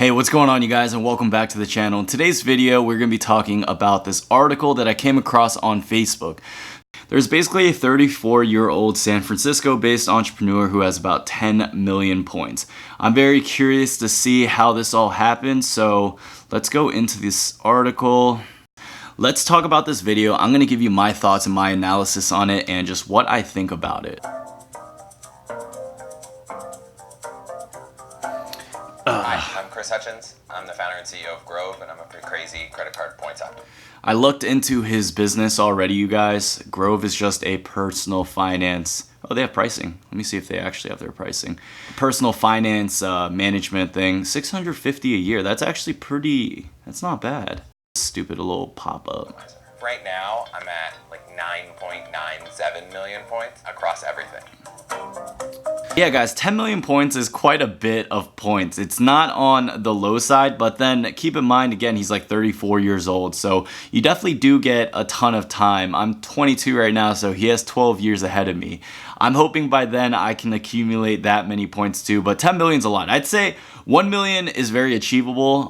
Hey, what's going on, you guys, and welcome back to the channel. In today's video, we're going to be talking about this article that I came across on Facebook. There's basically a 34-year-old San Francisco-based entrepreneur who has about 10 million points. I'm very curious to see how this all happened, so let's go into this article. Let's talk about this video. I'm going to give you my thoughts and my analysis on it and just what I think about it. Hi, I'm Chris Hutchins. I'm the founder and CEO of Grove, and I'm a pretty crazy credit card points optimist. I looked into his business already, you guys. Grove is just a personal finance. Oh, they have pricing. Let me see if they actually have their pricing. Personal finance management thing, $650 a year. That's actually that's not bad. Stupid little pop-up. Right now, I'm at like 9.97 million points across everything. Yeah, guys, 10 million points is quite a bit of points. It's not on the low side, but then keep in mind, again, he's like 34 years old, so you definitely do get a ton of time. I'm 22 right now, so he has 12 years ahead of me. I'm hoping by then I can accumulate that many points too, but 10 million's a lot. I'd say 1 million is very achievable,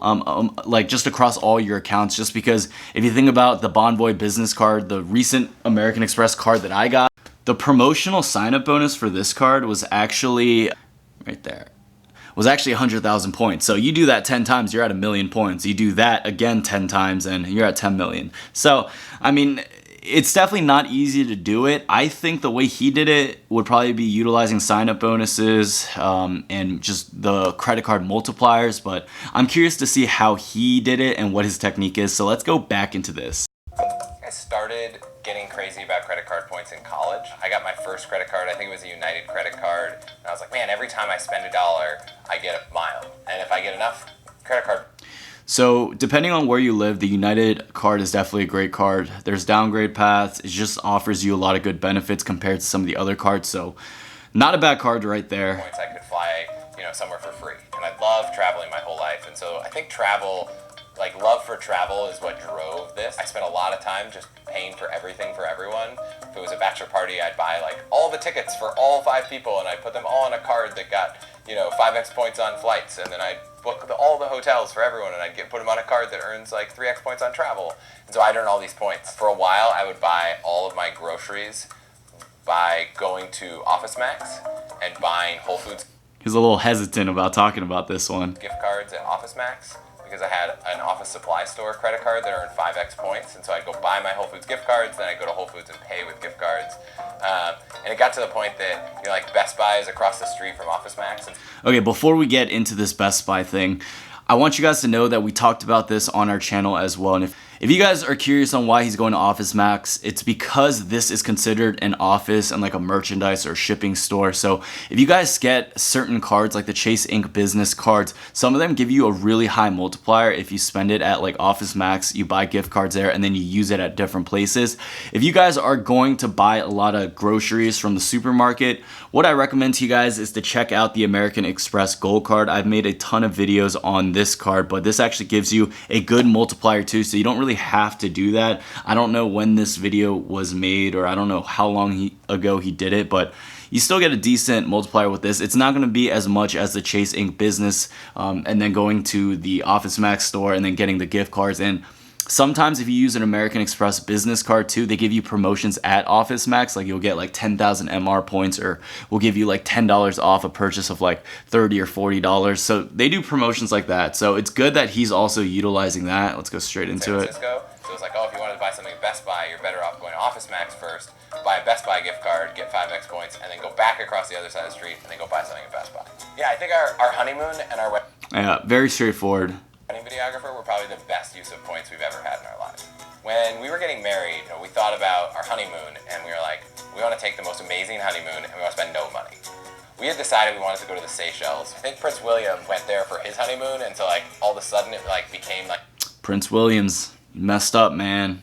like just across all your accounts, just because if you think about the Bonvoy business card, the recent American Express card that I got, the promotional sign-up bonus for this card was actually, right there, was actually 100,000 points. So you do that 10 times, you're at 1 million points. You do that again 10 times and you're at 10 million. So, I mean, it's definitely not easy to do it. I think the way he did it would probably be utilizing sign-up bonuses and just the credit card multipliers, but I'm curious to see how he did it and what his technique is. So let's go back into this. I started getting crazy about credit card points in college. I got my first credit card, I think it was a United credit card, and I was like, man, every time I spend $1, I get a mile. And if I get enough, credit card. So depending on where you live, the United card is definitely a great card. There's downgrade paths. It just offers you a lot of good benefits compared to some of the other cards. So not a bad card right there. Points I could fly, somewhere for free. And I love traveling my whole life. And so I think travel, like love for travel is what drove this. I spent a lot of time just paying for everything for everyone. If it was a bachelor party, I'd buy like all the tickets for all 5 people and I'd put them all on a card that got, 5x points on flights, and then I'd book all the hotels for everyone and I'd put them on a card that earns like 3x points on travel. And so I'd earn all these points. For a while, I would buy all of my groceries by going to Office Max and buying Whole Foods. He's a little hesitant about talking about this one. Gift cards at Office Max because I had an office supply store credit card that earned 5x points, and so I'd go buy my Whole Foods gift cards, then I'd go to Whole Foods and pay with gift cards. And it got to the point that like Best Buy is across the street from Office Max. Okay, before we get into this Best Buy thing, I want you guys to know that we talked about this on our channel as well. And if you guys are curious on why he's going to Office Max, it's because this is considered an office and like a merchandise or shipping store. So if you guys get certain cards like the Chase Ink business cards, some of them give you a really high multiplier if you spend it at like Office Max, you buy gift cards there and then you use it at different places. If you guys are going to buy a lot of groceries from the supermarket, what I recommend to you guys is to check out the American Express Gold Card. I've made a ton of videos on this card, but this actually gives you a good multiplier too, so you don't really have to do that. I don't know when this video was made, or I don't know how long ago he did it, but you still get a decent multiplier with this. It's not going to be as much as the Chase Ink business and then going to the Office Max store and then getting the gift cards. And sometimes if you use an American Express business card too, they give you promotions at Office Max. Like you'll get like 10,000 MR points, or we'll give you like $10 off a purchase of like $30 or $40. So they do promotions like that. So it's good that he's also utilizing that. Let's go straight into it. So it's like, if you wanted to buy something at Best Buy, you're better off going to Office Max first, buy a Best Buy gift card, get 5x points, and then go back across the other side of the street and then go buy something at Best Buy. Yeah, I think our honeymoon and our wedding. Yeah, very straightforward. Videographer were probably the best use of points we've ever had in our lives. When we were getting married, we thought about our honeymoon and we were like, we want to take the most amazing honeymoon and we want to spend no money. We had decided we wanted to go to the Seychelles. I think Prince William went there for his honeymoon, and so like all of a sudden it like became like Prince William's, you messed up, man.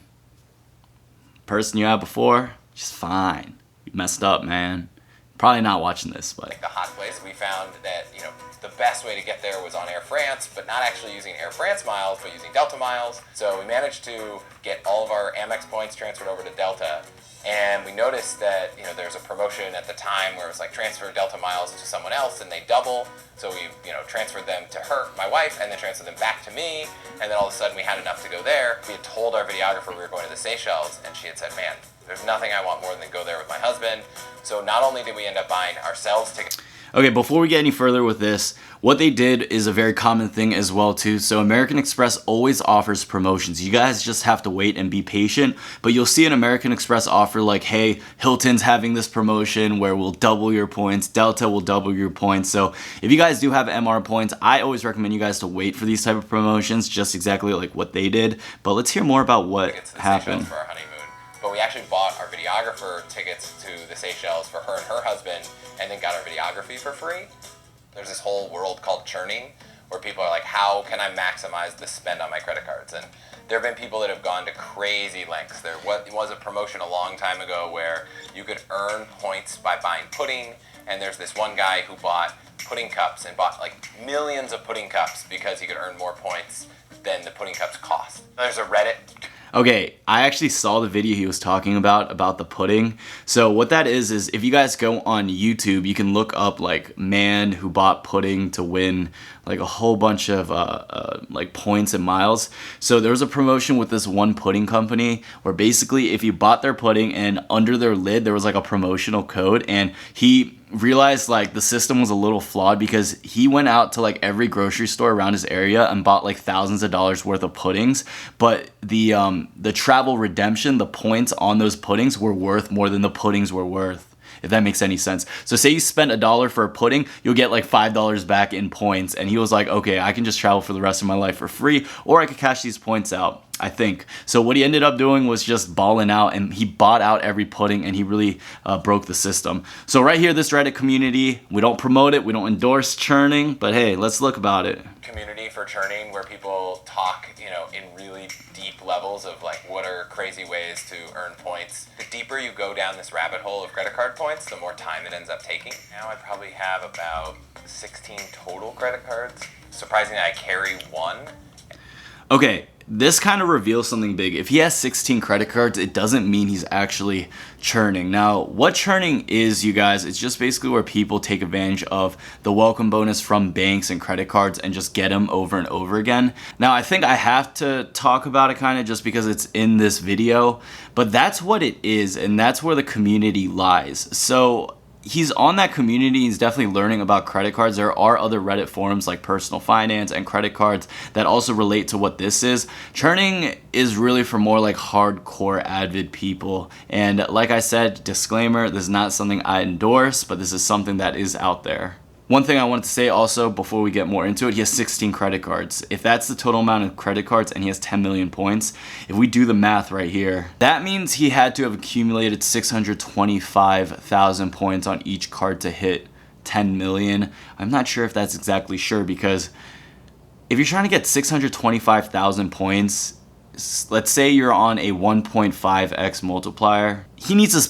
Person you had before, just fine. You messed up, man. Probably not watching this, but like the hot place. We found that, you know, the best way to get there was on Air France, but not actually using Air France miles, but using Delta miles. So we managed to get all of our Amex points transferred over to Delta. And we noticed that, you know, there's a promotion at the time where it was like transfer Delta miles to someone else and they double. So we, you know, transferred them to her, my wife, and then transferred them back to me. And then all of a sudden we had enough to go there. We had told our videographer we were going to the Seychelles, and she had said, man, there's nothing I want more than go there with my husband. So not only did we end up buying ourselves tickets. Okay, before we get any further with this, what they did is a very common thing as well too. So American Express always offers promotions. You guys just have to wait and be patient, but you'll see an American Express offer like, hey, Hilton's having this promotion where we'll double your points, Delta will double your points. So if you guys do have MR points, I always recommend you guys to wait for these type of promotions, just exactly like what they did. But let's hear more about what happened. For our honeymoon. But we actually bought our videographer tickets to the Seychelles for her and her husband, and then got our videography for free. There's this whole world called churning, where people are like, how can I maximize the spend on my credit cards? And there have been people that have gone to crazy lengths. There was a promotion a long time ago where you could earn points by buying pudding, and there's this one guy who bought pudding cups and bought like millions of pudding cups because he could earn more points than the pudding cups cost. There's a Reddit. Okay, I actually saw the video he was talking about the pudding. So what that is if you guys go on YouTube, you can look up like man who bought pudding to win like a whole bunch of like points and miles. So there was a promotion with this one pudding company where basically if you bought their pudding and under their lid there was like a promotional code, and he realized like the system was a little flawed because he went out to like every grocery store around his area and bought like thousands of dollars worth of puddings, but the travel redemption, the points on those puddings were worth more than the puddings were worth, if that makes any sense. So say you spend $1 for a pudding, you'll get like $5 back in points. And he was like, okay, I can just travel for the rest of my life for free, or I could cash these points out, I think. So what he ended up doing was just balling out, and he bought out every pudding, and he really broke the system. So right here, this Reddit community, we don't promote it, we don't endorse churning, but hey, let's look about it. Community for churning, where people talk, you know, in really deep levels of like what are crazy ways to earn points. The deeper you go down this rabbit hole of credit card points, the more time it ends up taking. Now I probably have about 16 total credit cards. Surprisingly, I carry one. Okay, this kind of reveals something big. If he has 16 credit cards, it doesn't mean he's actually churning. Now, what churning is, you guys, it's just basically where people take advantage of the welcome bonus from banks and credit cards and just get them over and over again. Now, I think I have to talk about it kind of just because it's in this video, but that's what it is, and that's where the community lies. So he's on that community, he's definitely learning about credit cards. There are other Reddit forums like personal finance and credit cards that also relate to what this is. Churning is really for more like hardcore avid people. And like I said, disclaimer, this is not something I endorse, but this is something that is out there. One thing I wanted to say also before we get more into it, he has 16 credit cards. If that's the total amount of credit cards and he has 10 million points, if we do the math right here, that means he had to have accumulated 625,000 points on each card to hit 10 million. I'm not sure if that's exactly sure, because if you're trying to get 625,000 points, let's say you're on a 1.5x multiplier, he needs to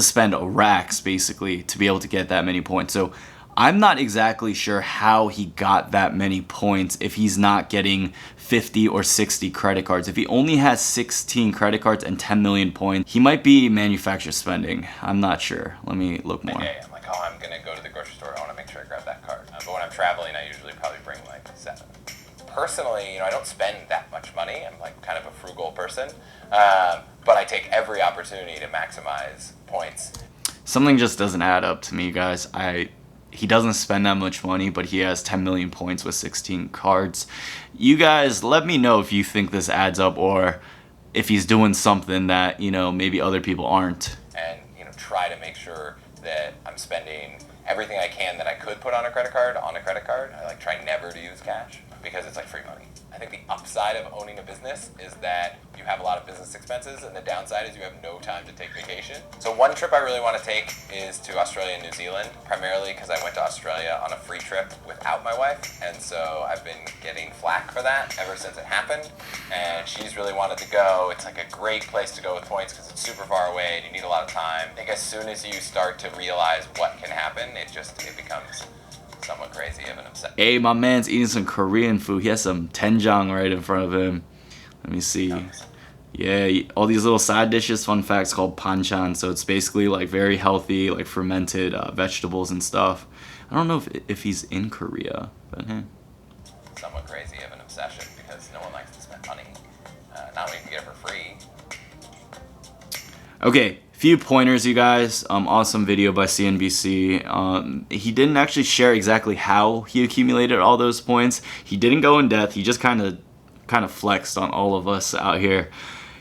spend racks basically to be able to get that many points. So I'm not exactly sure how he got that many points if he's not getting 50 or 60 credit cards. If he only has 16 credit cards and 10 million points, he might be manufacturer spending. I'm not sure. Let me look more. Okay, I'm like, oh, I'm gonna go to the grocery store, I wanna make sure I grab that card. But when I'm traveling, I usually probably bring like 7. Personally, you know, I don't spend that much money. I'm like kind of a frugal person, but I take every opportunity to maximize points. Something just doesn't add up to me, guys. He doesn't spend that much money, but he has 10 million points with 16 cards. You guys, let me know if you think this adds up, or if he's doing something that, you know, maybe other people aren't. And, you know, try to make sure that I'm spending everything I can that I could put on a credit card. I like try never to use cash. because it's like free money. I think the upside of owning a business is that you have a lot of business expenses, and the downside is you have no time to take vacation. So one trip I really want to take is to Australia and New Zealand, primarily because I went to Australia on a free trip without my wife, and so I've been getting flack for that ever since it happened, and she's really wanted to go. It's like a great place to go with points because it's super far away and you need a lot of time. I think as soon as you start to realize what can happen, it becomes somewhat crazy of an obsession. Hey, my man's eating some Korean food. He has some doenjang right in front of him. Let me see. Yeah, all these little side dishes. Fun facts called panchan. So it's basically like very healthy, like fermented vegetables and stuff. I don't know if he's in Korea, but hey. Somewhat crazy of an obsession because no one likes to spend money. Not when you can get it for free. Okay, few pointers, you guys. Awesome video by CNBC. He didn't actually share exactly how he accumulated all those points. He didn't go in depth. He just kind of flexed on all of us out here.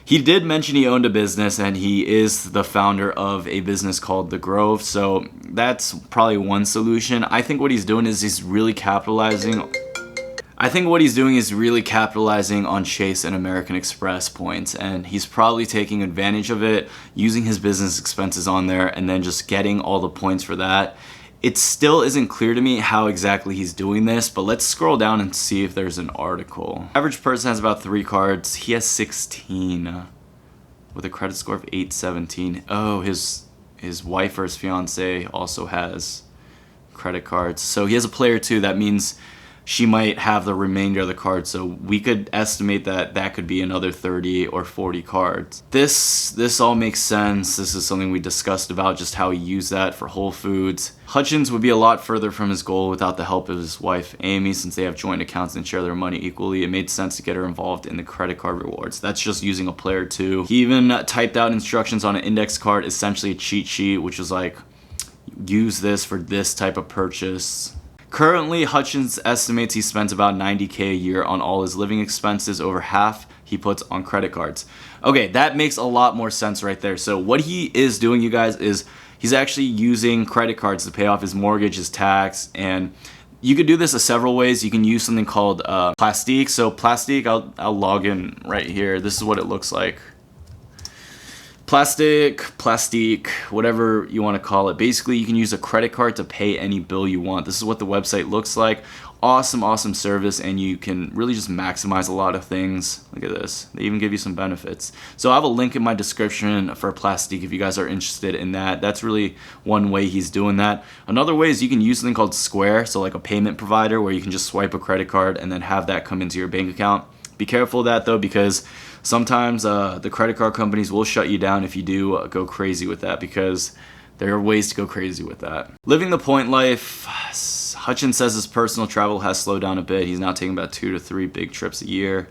He did mention he owned a business, and he is the founder of a business called The Grove. So that's probably one solution. I think what he's doing is he's really capitalizing on Chase and American Express points, and he's probably taking advantage of it, using his business expenses on there, and then just getting all the points for that. It still isn't clear to me how exactly he's doing this, but let's scroll down and see if there's an article. Average person has about 3 cards. He has 16 with a credit score of 817. Oh, his wife or his fiance also has credit cards. So he has a player too. That means she might have the remainder of the cards, so we could estimate that could be another 30 or 40 cards. This all makes sense. This is something we discussed about, just how he used that for Whole Foods. Hutchins would be a lot further from his goal without the help of his wife, Amy, since they have joint accounts and share their money equally. It made sense to get her involved in the credit card rewards. That's just using a player too. He even typed out instructions on an index card, essentially a cheat sheet, which was like, use this for this type of purchase. Currently, Hutchins estimates he spends about $90K a year on all his living expenses. Over half he puts on credit cards. Okay, that makes a lot more sense right there. So what he is doing, you guys, is he's actually using credit cards to pay off his mortgage, his tax, and you could do this several ways. You can use something called Plastique. So Plastique, I'll log in right here. This is what it looks like. Plastique, whatever you want to call it. Basically, you can use a credit card to pay any bill you want. This is what the website looks like. Awesome service, and you can really just maximize a lot of things. Look at this. They even give you some benefits. So I have a link in my description for Plastique if you guys are interested in that. That's really one way he's doing that. Another way is you can use something called Square, so like a payment provider where you can just swipe a credit card and then have that come into your bank account. Be careful of that though, because sometimes the credit card companies will shut you down if you do go crazy with that, because there are ways to go crazy with that. Living the point life. Hutchins says his personal travel has slowed down a bit. He's now taking about 2 to 3 big trips a year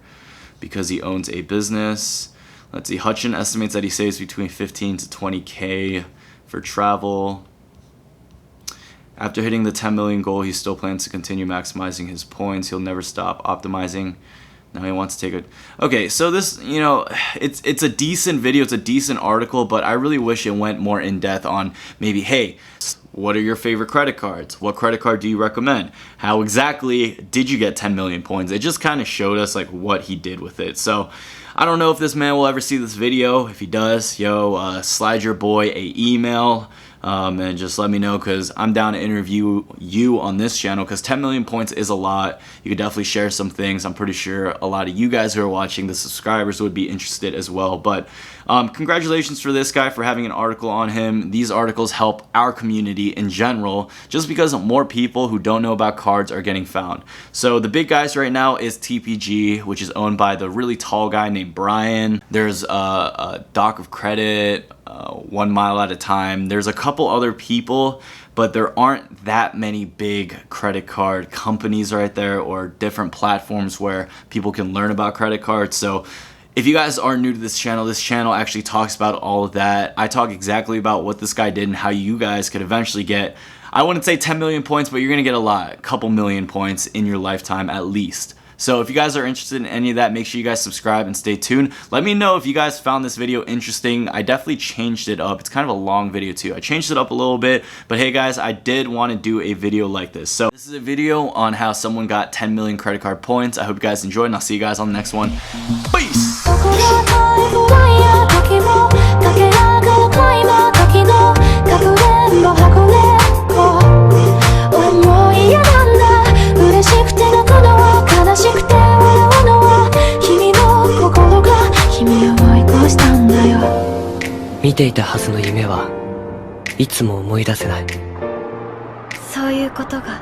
because he owns a business. Let's see, Hutchins estimates that he saves between 15 to 20K for travel. After hitting the 10 million goal, he still plans to continue maximizing his points. He'll never stop optimizing. Now he wants to take it. Okay, so this, it's a decent video, it's a decent article, but I really wish it went more in depth on maybe, hey, what are your favorite credit cards? What credit card do you recommend? How exactly did you get 10 million points? It just kind of showed us like what he did with it. So I don't know if this man will ever see this video. If he does, slide your boy a email. And just let me know, because I'm down to interview you on this channel, because 10 million points is a lot. You could definitely share some things. I'm pretty sure a lot of you guys who are watching, the subscribers, would be interested as well. But congratulations for this guy for having an article on him. These articles help our community in general, just because more people who don't know about cards are getting found. So the big guys right now is TPG, which is owned by the really tall guy named Brian. There's a Dock of Credit, 1 Mile at a Time. There's a couple other people, but there aren't that many big credit card companies right there, or different platforms where people can learn about credit cards. So if you guys are new to this channel actually talks about all of that. I talk exactly about what this guy did and how you guys could eventually get, I wouldn't say 10 million points, but you're gonna get a couple million points in your lifetime at least. So if you guys are interested in any of that, make sure you guys subscribe and stay tuned. Let me know if you guys found this video interesting. I definitely changed it up. It's kind of a long video too. I changed it up a little bit, but hey guys, I did want to do a video like this. So this is a video on how someone got 10 million credit card points. I hope you guys enjoyed, and I'll see you guys on the next one. Peace!「見ていたはずの夢はいつも思い出せない」そういうことが